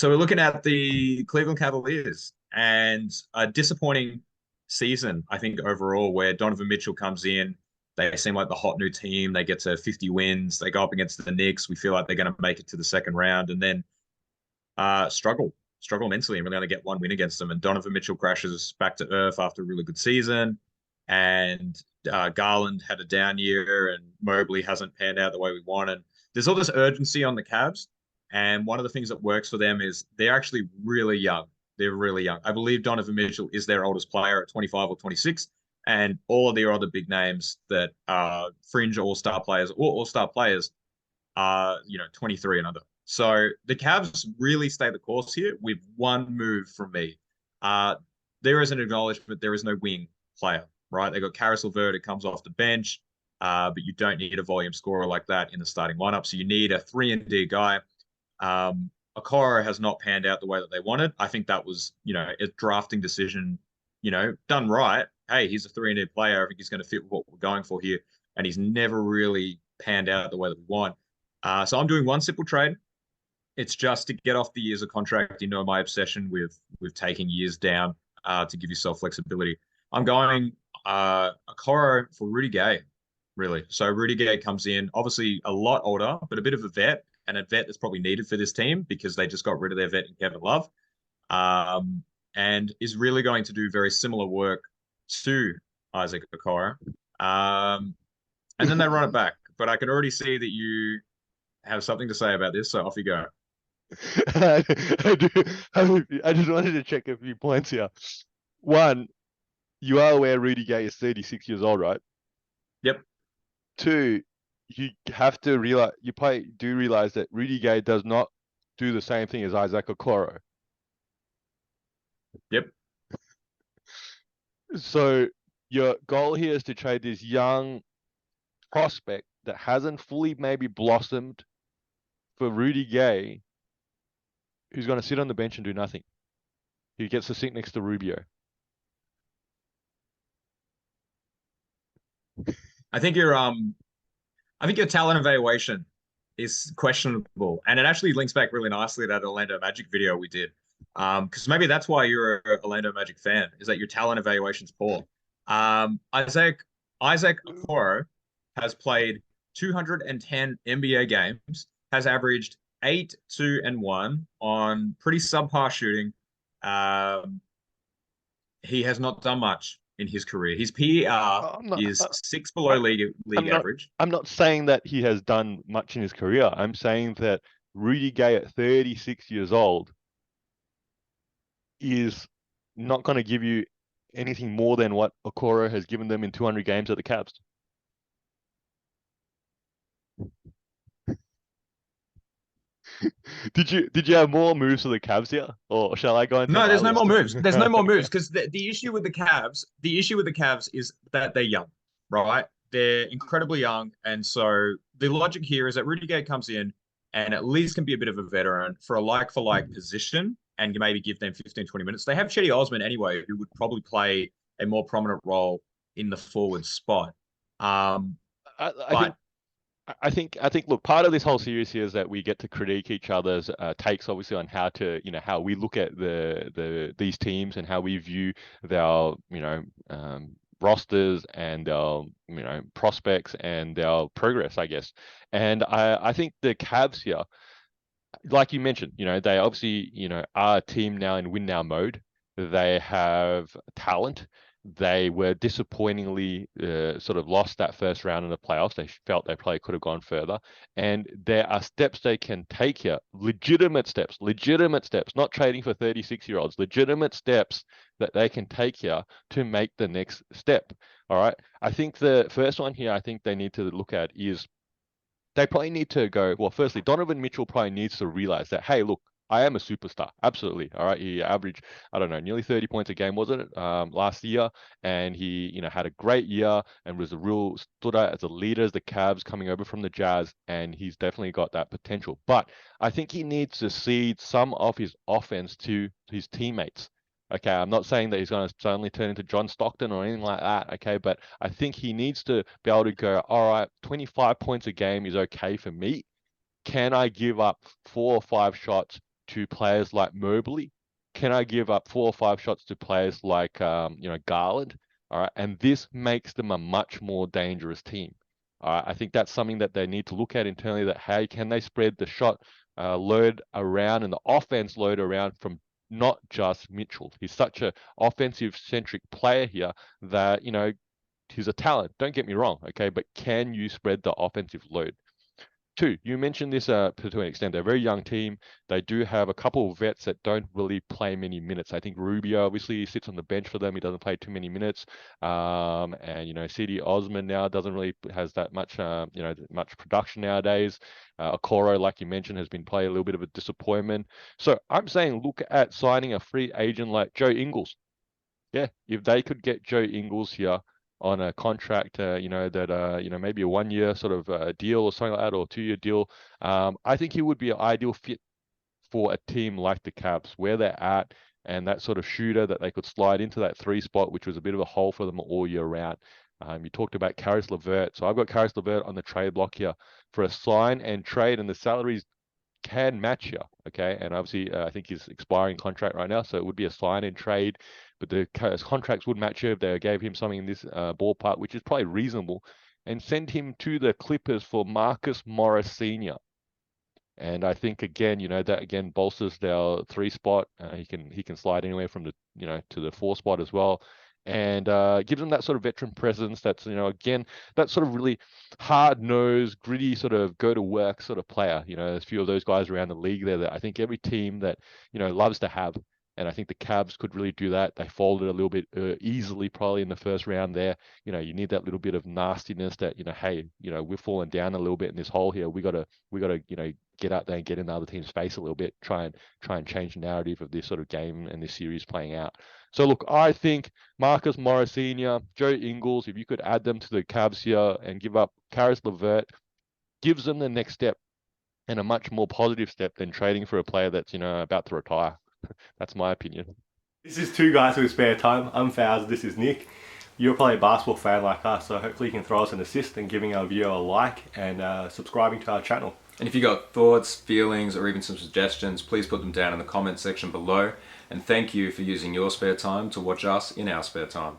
So we're looking at the Cleveland Cavaliers and a disappointing season, I think, overall, where Donovan Mitchell comes in. They seem like the hot new team. They get to 50 wins. They go up against the Knicks. We feel like they're going to make it to the second round and then struggle immensely and really only get one win against them. And Donovan Mitchell crashes back to earth after a really good season. And Garland had a down year and Mobley hasn't panned out the way we want. And there's all this urgency on the Cavs. And one of the things that works for them is they're actually really young. They're really young. I believe Donovan Mitchell is their oldest player at 25 or 26. And all of their other big names that are fringe all-star players or all-star players are, 23 and under. So the Cavs really stay the course here with one move from me. Uh, there is an acknowledgement there is no wing player, right? They got Caris LeVert, it comes off the bench, but you don't need a volume scorer like that in the starting lineup. So you need a 3-and-D guy. Okoro has not panned out the way that they wanted. I think that was, a drafting decision, done right. Hey, he's a 3-and-D player. I think he's going to fit what we're going for here. And he's never really panned out the way that we want. So I'm doing one simple trade. It's just to get off the years of contract. My obsession with taking years down to give yourself flexibility. I'm going Okoro for Rudy Gay, really. So Rudy Gay comes in, obviously a lot older, but a bit of a vet, and a vet that's probably needed for this team because they just got rid of their vet in Kevin Love, and is really going to do very similar work to Isaac Okoro. And then they run it back. But I can already see that you have something to say about this, so off you go. I, do, I just wanted to check a few points here. One, you are aware Rudy Gay is 36 years old, right? Yep. Two, you have to realize, you probably do realize that Rudy Gay does not do the same thing as Isaac Okoro. Yep. So your goal here is to trade this young prospect that hasn't fully maybe blossomed for Rudy Gay, who's going to sit on the bench and do nothing. He gets to sit next to Rubio. I think your talent evaluation is questionable, and it actually links back really nicely to that Orlando Magic video we did. Because maybe that's why you're an Orlando Magic fan, is that your talent evaluation's poor. Isaac Okoro has played 210 NBA games, has averaged 8, 2, and 1 on pretty subpar shooting. He has not done much in his career. His PER is 6 below league average. I'm not saying that he has done much in his career. I'm saying that Rudy Gay at 36 years old is not going to give you anything more than what Okoro has given them in 200 games at the Cavs. Did you have more moves for the Cavs here, or shall I go into No, there's no list? more moves. There's no more moves because the issue with the Cavs is that they're young, right? They're incredibly young, and so the logic here is that Rudy Gay comes in and at least can be a bit of a veteran for a like position, and you maybe give them 15, 20 minutes. They have Chetty Osman anyway, who would probably play a more prominent role in the forward spot. I think look, part of this whole series here is that we get to critique each other's takes, obviously, on how to, how we look at these teams and how we view their, rosters and their, prospects and their progress, I guess. And I think the Cavs here, like you mentioned, they obviously, are a team now in win now mode. They have talent. They were disappointingly sort of lost that first round in the playoffs. They felt they probably could have gone further. And there are steps they can take here, legitimate steps, not trading for 36-year-olds, legitimate steps that they can take here to make the next step. All right. I think the first one here, I think they need to look at is they probably need to go, well, firstly, Donovan Mitchell probably needs to realize that, hey, look, I am a superstar. Absolutely. All right. He averaged, I don't know, nearly 30 points a game, wasn't it, last year? And he, had a great year and was stood out as a leader as the Cavs coming over from the Jazz. And he's definitely got that potential. But I think he needs to cede some of his offense to his teammates. Okay, I'm not saying that he's going to suddenly turn into John Stockton or anything like that. Okay, but I think he needs to be able to go, all right, 25 points a game is okay for me. Can I give up 4 or 5 shots to players like Mobley? Can I give up 4 or 5 shots to players like Garland? All right, and this makes them a much more dangerous team. All right, I think that's something that they need to look at internally. That how can they spread the shot load around and the offense load around from not just Mitchell. He's such a offensive centric player here that he's a talent. Don't get me wrong, okay, but can you spread the offensive load? Two, you mentioned this to an extent. They're a very young team. They do have a couple of vets that don't really play many minutes. I think Rubio obviously sits on the bench for them. He doesn't play too many minutes. And CD Osman now doesn't really has that much much production nowadays. Okoro, like you mentioned, has been playing a little bit of a disappointment. So I'm saying look at signing a free agent like Joe Ingles. Yeah, if they could get Joe Ingles here on a contract, maybe a 1 year sort of deal or something like that, or 2 year deal, I think he would be an ideal fit for a team like the Cavs, where they're at, and that sort of shooter that they could slide into that 3 spot, which was a bit of a hole for them all year round. You talked about Caris LeVert, so I've got Caris LeVert on the trade block here for a sign and trade, and the salaries can match here, okay? And obviously, I think he's expiring contract right now, so it would be a sign and trade, but the contracts would match here if they gave him something in this ballpark, which is probably reasonable, and send him to the Clippers for Marcus Morris Sr. And I think again, that again bolsters their 3 spot. He can slide anywhere from the to the 4 spot as well, and gives them that sort of veteran presence. That's again that sort of really hard nosed, gritty sort of go to work sort of player. There's a few of those guys around the league there that I think every team that loves to have. And I think the Cavs could really do that. They folded a little bit easily, probably in the first round there. You need that little bit of nastiness that, hey, we're falling down a little bit in this hole here. We gotta, get out there and get in the other team's face a little bit. Try and change the narrative of this sort of game and this series playing out. So look, I think Marcus Morris Sr., Joe Ingles, if you could add them to the Cavs here and give up Caris LeVert, gives them the next step and a much more positive step than trading for a player that's about to retire. That's my opinion. This is Two Guys with Spare Time. I'm Fowles, this is Nick. You're probably a basketball fan like us, so hopefully you can throw us an assist and giving our video a like and subscribing to our channel. And if you got thoughts, feelings, or even some suggestions, please put them down in the comment section below. And thank you for using your spare time to watch us in our spare time.